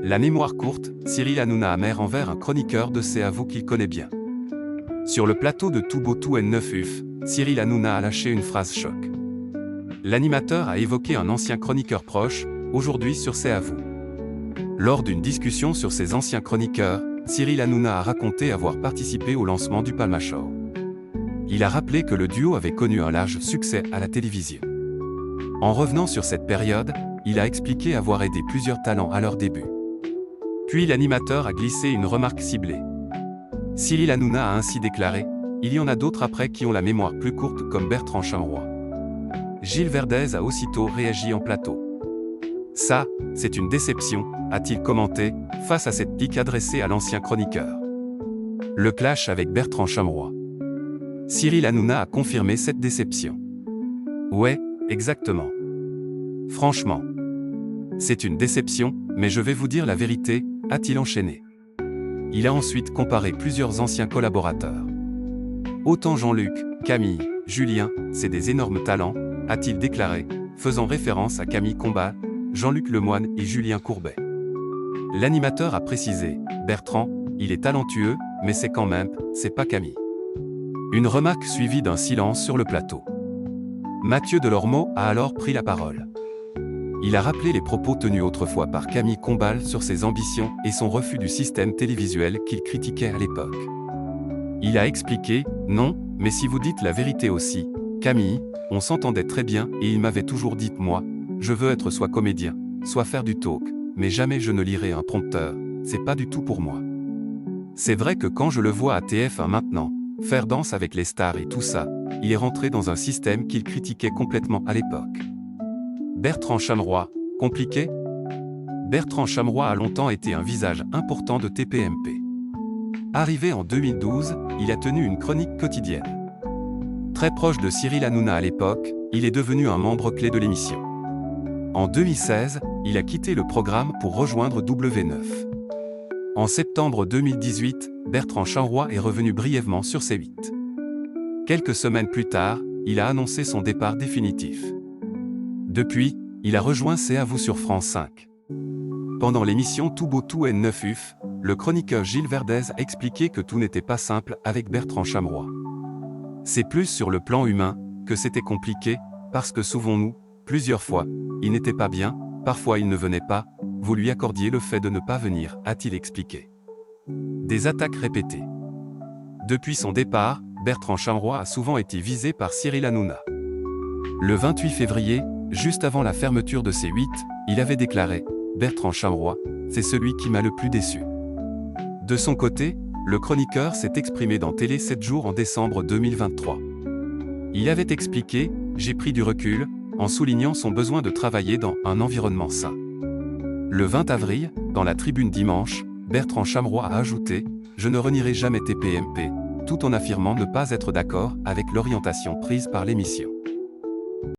La mémoire courte, Cyril Hanouna amer envers un chroniqueur de C'est à vous qu'il connaît bien. Sur le plateau de Tout beau tout N9UF, Cyril Hanouna a lâché une phrase choc. L'animateur a évoqué un ancien chroniqueur proche, aujourd'hui sur C'est à vous. Lors d'une discussion sur ses anciens chroniqueurs, Cyril Hanouna a raconté avoir participé au lancement du Palma Show. Il a rappelé que le duo avait connu un large succès à la télévision. En revenant sur cette période, il a expliqué avoir aidé plusieurs talents à leur début. Puis l'animateur a glissé une remarque ciblée. Cyril Hanouna a ainsi déclaré « Il y en a d'autres après qui ont la mémoire plus courte comme Bertrand Chameroy ». Gilles Verdez a aussitôt réagi en plateau. « Ça, c'est une déception », a-t-il commenté, face à cette pique adressée à l'ancien chroniqueur. Le clash avec Bertrand Chameroy. Cyril Hanouna a confirmé cette déception. « Ouais, exactement. Franchement. C'est une déception, mais je vais vous dire la vérité », a-t-il enchaîné. Il a ensuite comparé plusieurs anciens collaborateurs. Autant Jean-Luc, Camille, Julien, c'est des énormes talents, a-t-il déclaré, faisant référence à Camille Combal, Jean-Luc Lemoyne et Julien Courbet. L'animateur a précisé, Bertrand, il est talentueux, mais c'est pas Camille. Une remarque suivie d'un silence sur le plateau. Mathieu Delormeau a alors pris la parole. Il a rappelé les propos tenus autrefois par Camille Combal sur ses ambitions et son refus du système télévisuel qu'il critiquait à l'époque. Il a expliqué « Non, mais si vous dites la vérité aussi, Camille, on s'entendait très bien et il m'avait toujours dit « Moi, je veux être soit comédien, soit faire du talk, mais jamais je ne lirai un prompteur, c'est pas du tout pour moi. » C'est vrai que quand je le vois à TF1 maintenant, faire Danse avec les stars et tout ça, il est rentré dans un système qu'il critiquait complètement à l'époque. Bertrand Chameroy, compliqué ? Bertrand Chameroy a longtemps été un visage important de TPMP. Arrivé en 2012, il a tenu une chronique quotidienne. Très proche de Cyril Hanouna à l'époque, il est devenu un membre clé de l'émission. En 2016, il a quitté le programme pour rejoindre W9. En septembre 2018, Bertrand Chameroy est revenu brièvement sur C8. Quelques semaines plus tard, il a annoncé son départ définitif. Depuis, il a rejoint C'est à vous sur France 5. Pendant l'émission Tout beau tout N9UF, le chroniqueur Gilles Verdez a expliqué que tout n'était pas simple avec Bertrand Chameroy. C'est plus sur le plan humain que c'était compliqué, parce que souvenons-nous, plusieurs fois, il n'était pas bien, parfois il ne venait pas, vous lui accordiez le fait de ne pas venir, a-t-il expliqué. Des attaques répétées. Depuis son départ, Bertrand Chameroy a souvent été visé par Cyril Hanouna. Le 28 février, juste avant la fermeture de C8, il avait déclaré « Bertrand Chameroy, c'est celui qui m'a le plus déçu ». De son côté, le chroniqueur s'est exprimé dans Télé 7 jours en décembre 2023. Il avait expliqué « J'ai pris du recul », en soulignant son besoin de travailler dans un environnement sain. Le 20 avril, dans la Tribune Dimanche, Bertrand Chameroy a ajouté « Je ne renierai jamais TPMP », tout en affirmant ne pas être d'accord avec l'orientation prise par l'émission.